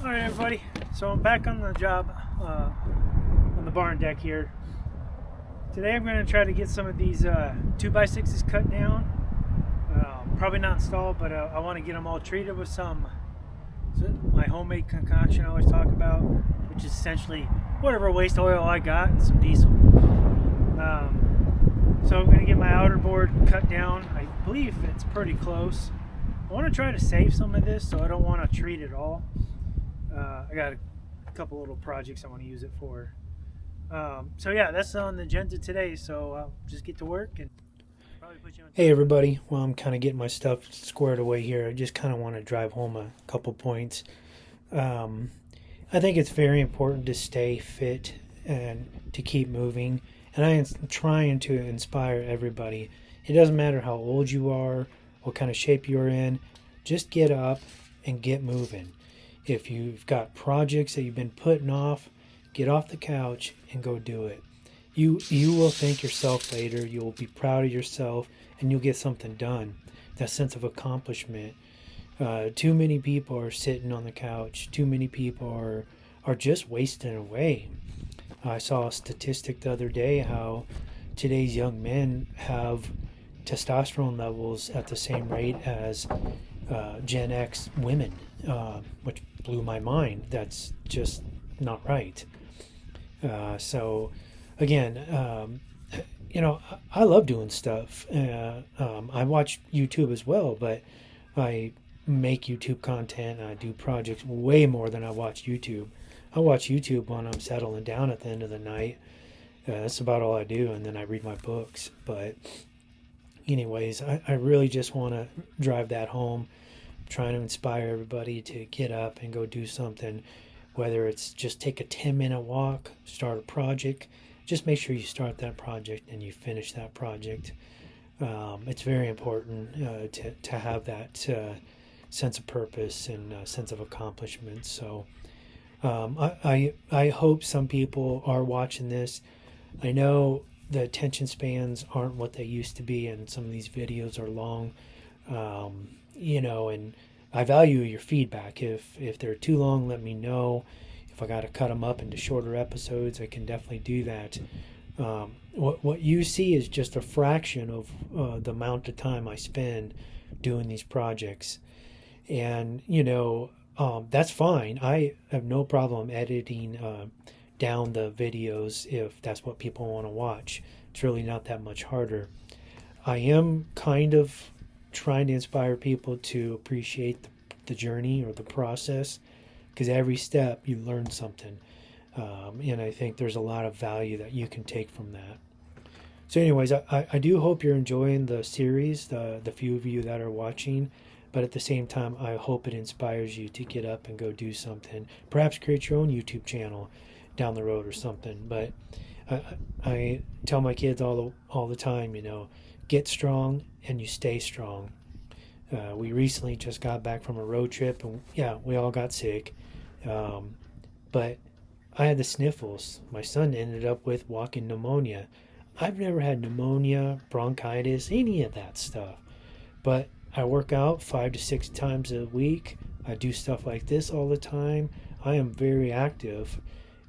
Alright everybody, so I'm back on the job on the barn deck here. Today I'm going to try to get some of these 2x6s cut down. Probably not installed, but I want to get them all treated with my homemade concoction I always talk about, which is essentially whatever waste oil I got and some diesel. So I'm going to get my outer board cut down. I believe it's pretty close. I want to try to save some of this, so I don't want to treat it all. I got a couple little projects I want to use it for. So yeah, that's on the agenda today, so I'll just get to work and probably put you on. Hey everybody, well, I'm kind of getting my stuff squared away here. I just kind of want to drive home a couple points. I think it's very important to stay fit and to keep moving, and I am trying to inspire everybody. It doesn't matter how old you are, what kind of shape you're in, just get up and get moving. If you've got projects that you've been putting off, get off the couch and go do it. You will thank yourself later. You'll be proud of yourself and you'll get something done. That sense of accomplishment. Too many people are sitting on the couch. Too many people are just wasting away. I saw a statistic the other day how today's young men have testosterone levels at the same rate as Gen X women, which blew my mind. That's just not right. So again, I love doing stuff. I watch YouTube as well, but I make YouTube content and I do projects way more than I watch YouTube. I watch YouTube when I'm settling down at the end of the night. That's about all I do, and then I read my books. But anyways, I really just want to drive that home. I'm trying to inspire everybody to get up and go do something, whether it's just take a 10-minute walk, start a project. Just make sure you start that project and you finish that project. It's very important to have that sense of purpose and sense of accomplishment. So I hope some people are watching this. I know the attention spans aren't what they used to be, and some of these videos are long, and I value your feedback. If they're too long, let me know. If I got to cut them up into shorter episodes, I can definitely do that. What you see is just a fraction of the amount of time I spend doing these projects, and that's fine. I have no problem editing down the videos if that's what people want to watch. It's really not that much harder. I am kind of trying to inspire people to appreciate the journey or the process, because every step you learn something, and I think there's a lot of value that you can take from that. So anyways, I do hope you're enjoying the series, the few of you that are watching, but at the same time I hope it inspires you to get up and go do something, perhaps create your own YouTube channel down the road or something. But I tell my kids all the time, get strong and you stay strong. We recently just got back from a road trip, and yeah, we all got sick, but I had the sniffles. My son ended up with walking pneumonia. I've never had pneumonia, bronchitis, any of that stuff, but I work out 5 to 6 times a week. I do stuff like this all the time. I am very active.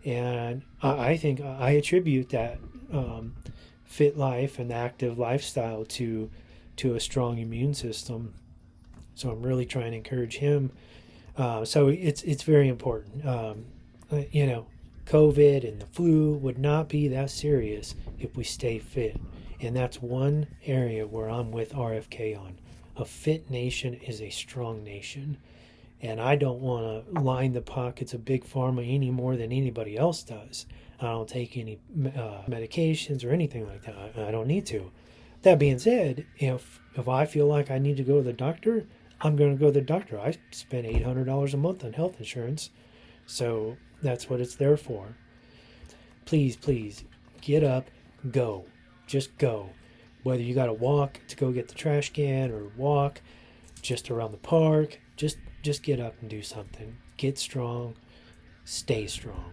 And I think I attribute that fit life and active lifestyle to a strong immune system. So I'm really trying to encourage him. So it's very important. COVID and the flu would not be that serious if we stay fit. And that's one area where I'm with RFK on. A fit nation is a strong nation. And I don't want to line the pockets of Big Pharma any more than anybody else does. I don't take any medications or anything like that. I don't need to. That being said, if I feel like I need to go to the doctor, I'm going to go to the doctor. I spend $800 a month on health insurance, so that's what it's there for. Please, get up, go. Just go. Whether you got to walk to go get the trash can or walk just around the park, just get up and do something. Get strong. Stay strong.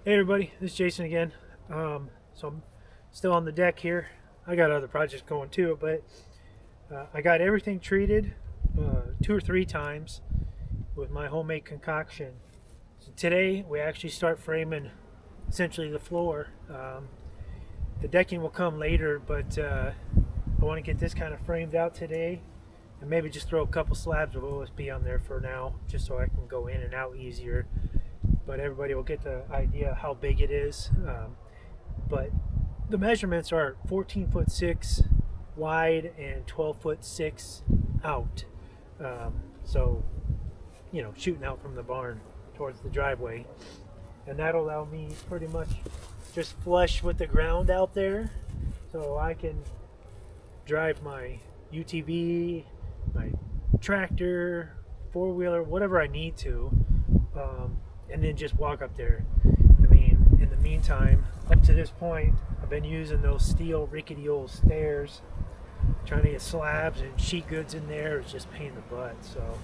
Hey everybody, this is Jason again. So I'm still on the deck here. I got other projects going too, but I got everything treated 2 or 3 times with my homemade concoction. So today we actually start framing essentially the floor. The decking will come later, but I want to get this kind of framed out today and maybe just throw a couple slabs of OSB on there for now, just so I can go in and out easier. But everybody will get the idea how big it is. But the measurements are 14'6" wide and 12'6" out. So, you know, shooting out from the barn towards the driveway. And that'll allow me pretty much just flush with the ground out there, so I can drive my UTV, my tractor, 4-wheeler, whatever I need to, and then just walk up there. I mean, in the meantime, up to this point, I've been using those steel rickety old stairs. Trying to get slabs and sheet goods in there is just a pain in the butt, so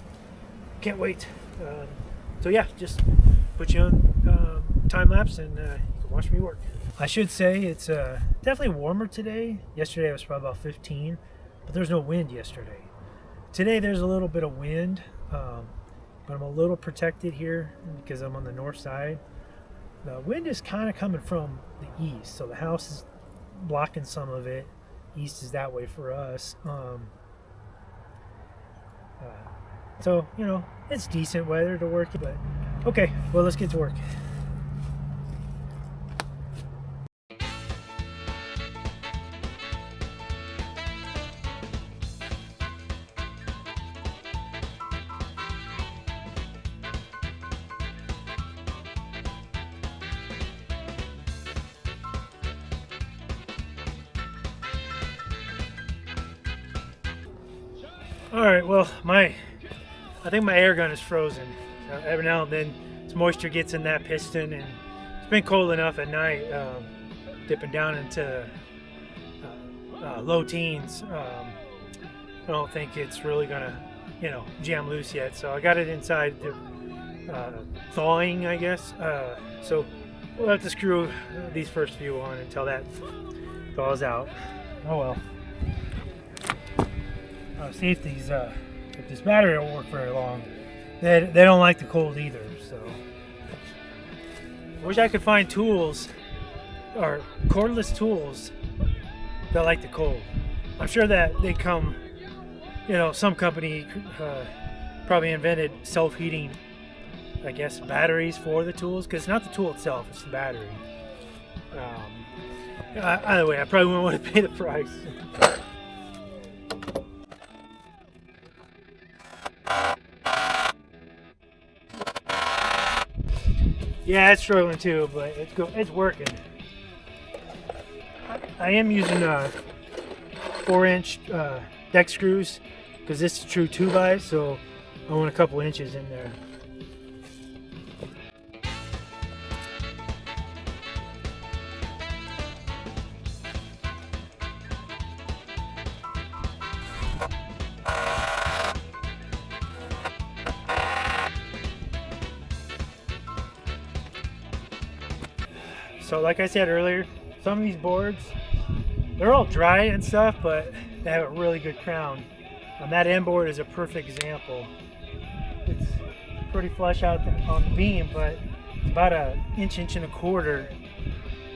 can't wait. So yeah, just put you on time lapse and you can watch me work. I should say it's definitely warmer today. Yesterday it was probably about 15, but there's no wind yesterday. Today there's a little bit of wind, but I'm a little protected here because I'm on the north side. The wind is kind of coming from the east, so the house is blocking some of it. East is that way for us. So, you know, it's decent weather to work in, but okay, well, let's get to work. All right, well, I think my air gun is frozen. Every now and then, some moisture gets in that piston, and it's been cold enough at night, dipping down into low teens. I don't think it's really gonna, you know, jam loose yet. So I got it inside the thawing, I guess. So we'll have to screw these first few on until that thaws out. Oh well. See if this battery don't work very long. They don't like the cold either, so I wish I could find tools or cordless tools that like the cold. I'm sure that they come, you know, some company probably invented self-heating, I guess, batteries for the tools, because it's not the tool itself, it's the battery. Either way, I probably wouldn't want to pay the price. Yeah, it's struggling too, but it's working. I am using 4-inch deck screws because this is true 2x, so I want a couple inches in there. So like I said earlier, some of these boards, they're all dry and stuff, but they have a really good crown. And that end board is a perfect example. It's pretty flush out on the beam, but it's about an inch and a quarter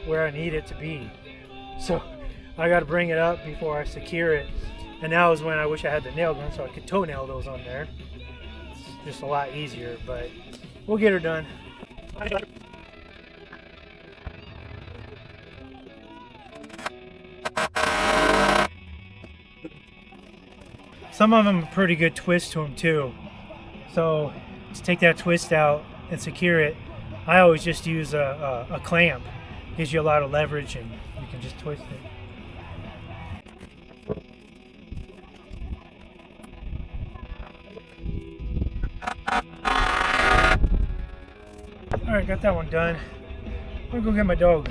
where I need it to be. So I got to bring it up before I secure it. And now is when I wish I had the nail gun so I could toenail those on there. It's just a lot easier, but we'll get her done. Some of them are pretty good twist to them too. So to take that twist out and secure it, I always just use a clamp. Gives you a lot of leverage and you can just twist it. All right, got that one done. I'm gonna go get my dog.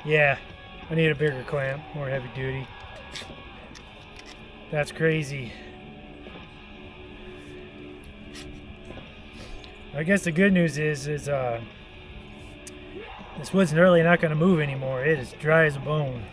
Yeah. I need a bigger clamp, more heavy duty. That's crazy. I guess the good news is this wood's really not going to move anymore. It is dry as a bone.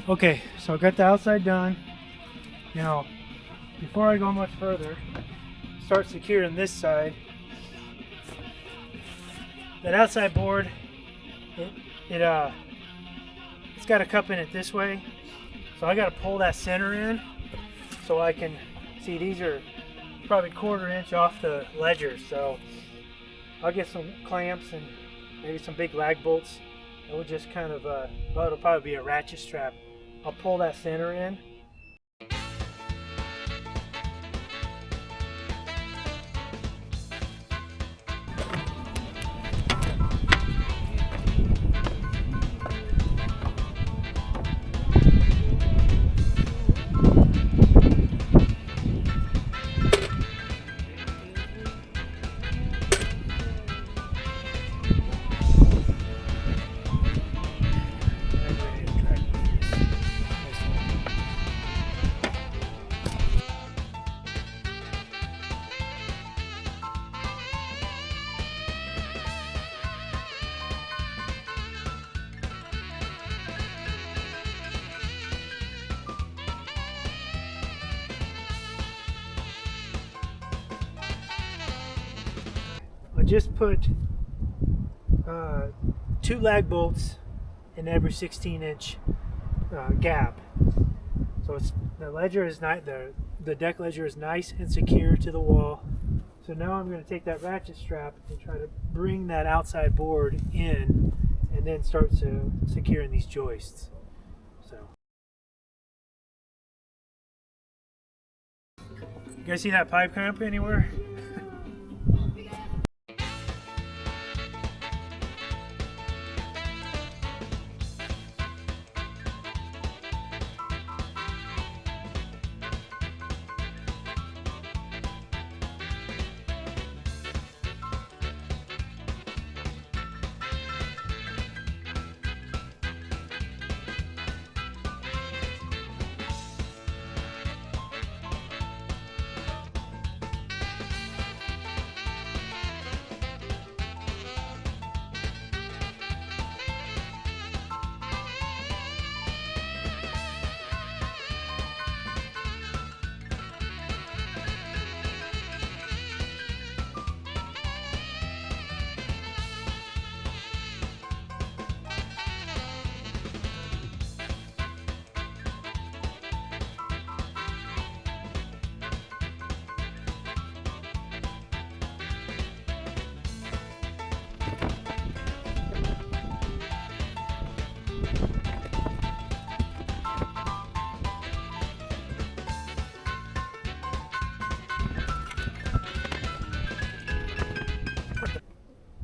Okay, so I got the outside done. Now, before I go much further, start securing this side. That outside board, it's got a cup in it this way, so I got to pull that center in so I can see these are probably 1/4 inch off the ledger. So I'll get some clamps and maybe some big lag bolts, and we'll just kind of well, it'll probably be a ratchet strap. I'll pull that center in. I just put 2 lag bolts in every 16-inch gap. So the ledger is the deck ledger is nice and secure to the wall. So now I'm going to take that ratchet strap and try to bring that outside board in, and then start securing these joists. So, you guys see that pipe clamp anywhere?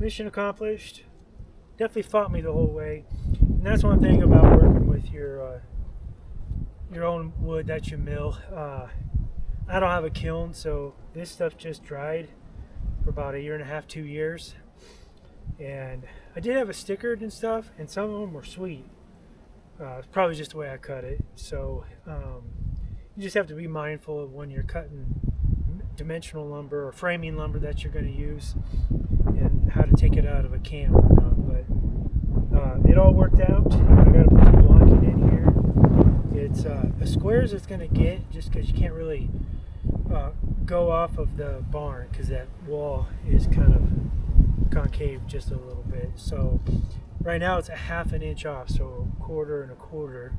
Mission accomplished. Definitely fought me the whole way, and that's one thing about working with your own wood that you mill. I don't have a kiln, so this stuff just dried for about 1.5 years, 2 years, and I did have it stickered and stuff, and some of them were sweet. It's probably just the way I cut it. So you just have to be mindful of when you're cutting dimensional lumber or framing lumber that you're going to use, and how to take it out of a can or not. But it all worked out. I got to put some blocking in here. It's as square as it's going to get, just because you can't really go off of the barn, because that wall is kind of concave just a little bit. So right now it's a 1/2 inch off, so 1/4 and 1/4.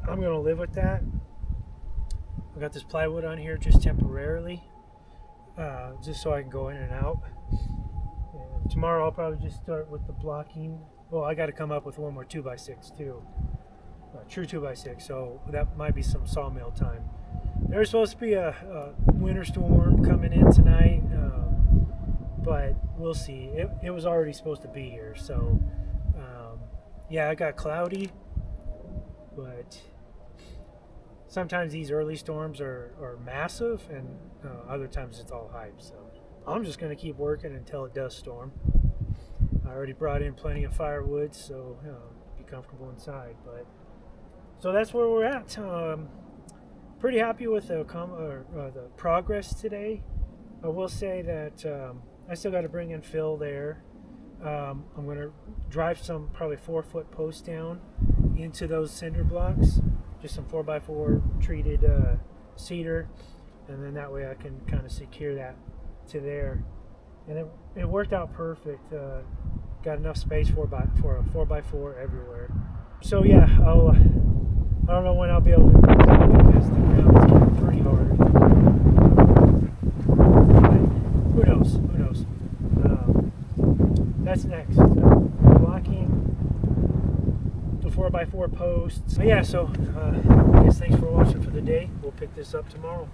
I'm gonna live with that. I got this plywood on here just temporarily, just so I can go in and out. And tomorrow I'll probably just start with the blocking. Well, I got to come up with one more 2x6 too, true 2x6. So that might be some sawmill time. There's supposed to be a winter storm coming in tonight, but we'll see. It was already supposed to be here, so yeah, it got cloudy, but sometimes these early storms are massive, and other times it's all hype. So I'm just going to keep working until it does storm. I already brought in plenty of firewood, so be comfortable inside. But so that's where we're at. Pretty happy with the progress today. I will say that I still got to bring in fill there. I'm going to drive some probably 4-foot posts down into those cinder blocks. Just some 4x4 treated cedar, and then that way I can kind of secure that to there. And it worked out perfect. Got enough space for a 4x4 everywhere. So yeah, I don't know when I'll be able to, because the ground is getting pretty hard. But who knows? Who knows? That's next. Blocking the 4x4 posts. But yeah, so I guess thanks for watching for the day. We'll pick this up tomorrow.